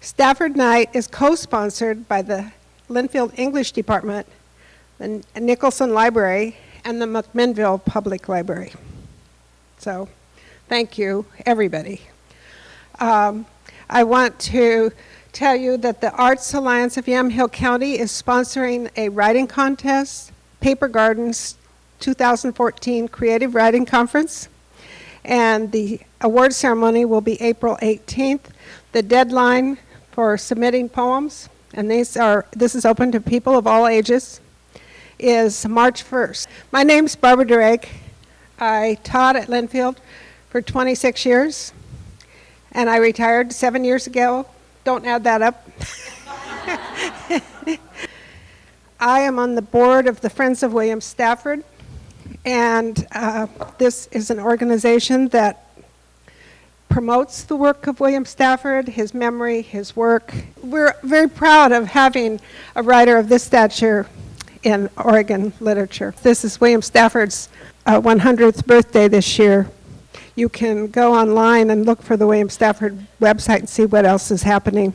Stafford Night is co-sponsored by the Linfield English Department, the Nicholson Library, and the McMinnville Public Library. So, thank you, everybody. I want to tell you that the Arts Alliance of Yamhill County is sponsoring a writing contest, Paper Gardens 2014 Creative Writing Conference, and the award ceremony will be April 18th. The deadline for submitting poems, and this is open to people of all ages, is March 1st. My name's Barbara Drake. I taught at Linfield for 26 years, and I retired 7 years ago. Don't add that up. I am on the board of the Friends of William Stafford, and this is an organization that promotes the work of William Stafford, his memory, his work. We're very proud of having a writer of this stature in Oregon literature. This is William Stafford's 100th birthday this year. You can go online and look for the William Stafford website and see what else is happening.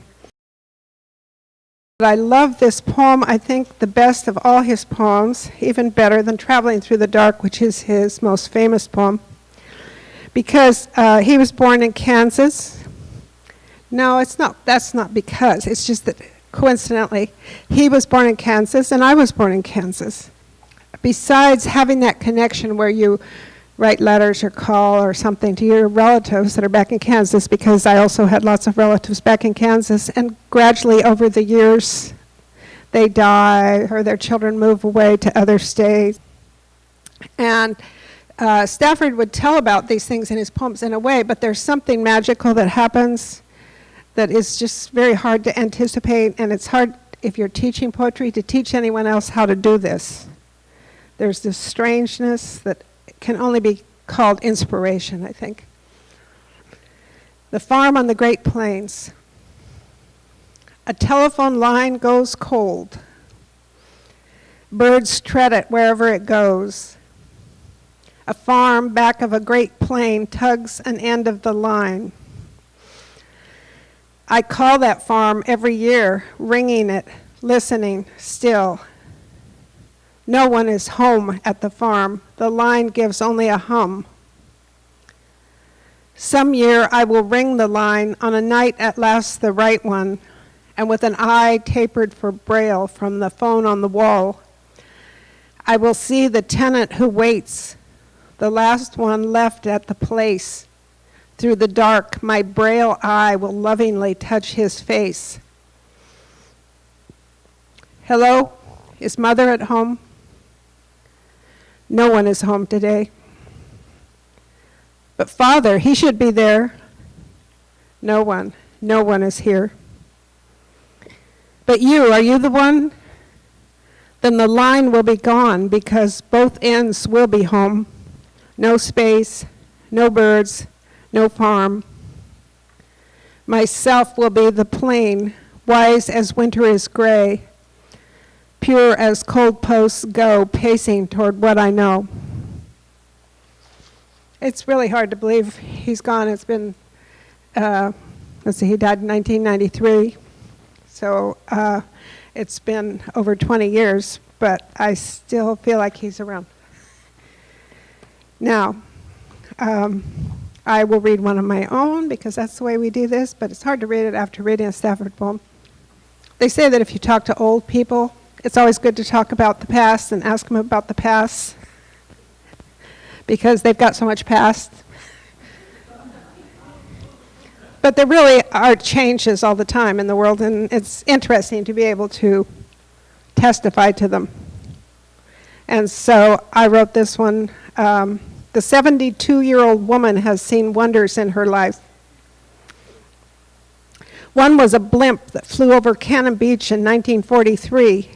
I love this poem. I think the best of all his poems, even better than Traveling Through the Dark, which is his most famous poem, because he was born in Kansas. No, that's not because. It's just that coincidentally, he was born in Kansas and I was born in Kansas. Besides having that connection where you write letters or call or something to your relatives that are back in Kansas, because I also had lots of relatives back in Kansas, and gradually over the years they die or their children move away to other states. And Stafford would tell about these things in his poems in a way, but there's something magical that happens that is just very hard to anticipate, and it's hard if you're teaching poetry to teach anyone else how to do this. There's this strangeness that can only be called inspiration, I think. The farm on the Great Plains. A telephone line goes cold. Birds tread it wherever it goes. A farm back of a great plain tugs an end of the line. I call that farm every year, ringing it, listening still. No one is home at the farm. The line gives only a hum. Some year I will ring the line on a night at last the right one, and with an eye tapered for braille from the phone on the wall, I will see the tenant who waits, the last one left at the place. Through the dark, my braille eye will lovingly touch his face. Hello, is Mother at home? No one is home today. But Father, he should be there. No one is here. But you, are you the one? Then the line will be gone because both ends will be home. No space, no birds, no farm. Myself will be the plain, wise as winter is gray, pure as cold posts go, pacing toward what I know. It's really hard to believe he's gone. It's been, let's see, he died in 1993. So it's been over 20 years, but I still feel like he's around. Now, I will read one of my own because that's the way we do this, but it's hard to read it after reading a Stafford poem. They say that if you talk to old people, it's always good to talk about the past and ask them about the past because they've got so much past. But there really are changes all the time in the world, and it's interesting to be able to testify to them. And so I wrote this one. The 72-year-old woman has seen wonders in her life. One was a blimp that flew over Cannon Beach in 1943,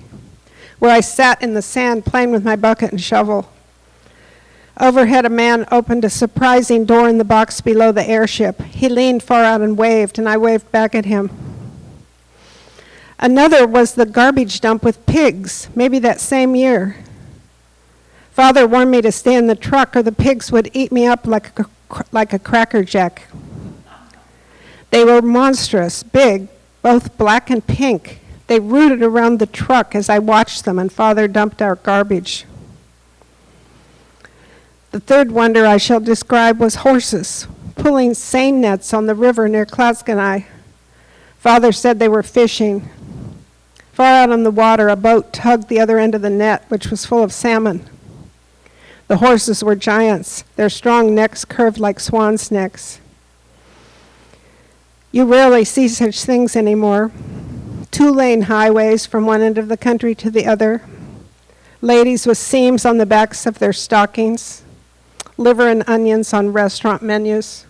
where I sat in the sand playing with my bucket and shovel. Overhead, a man opened a surprising door in the box below the airship. He leaned far out and waved, and I waved back at him. Another was the garbage dump with pigs, maybe that same year. Father warned me to stay in the truck or the pigs would eat me up like a Cracker Jack. They were monstrous, big, both black and pink. They rooted around the truck as I watched them, and Father dumped our garbage. The third wonder I shall describe was horses pulling seine nets on the river near Clasganai. Father said they were fishing. Far out on the water, a boat tugged the other end of the net, which was full of salmon. The horses were giants. Their strong necks curved like swans' necks. You rarely see such things anymore. 2-lane highways from one end of the country to the other. Ladies with seams on the backs of their stockings. Liver and onions on restaurant menus.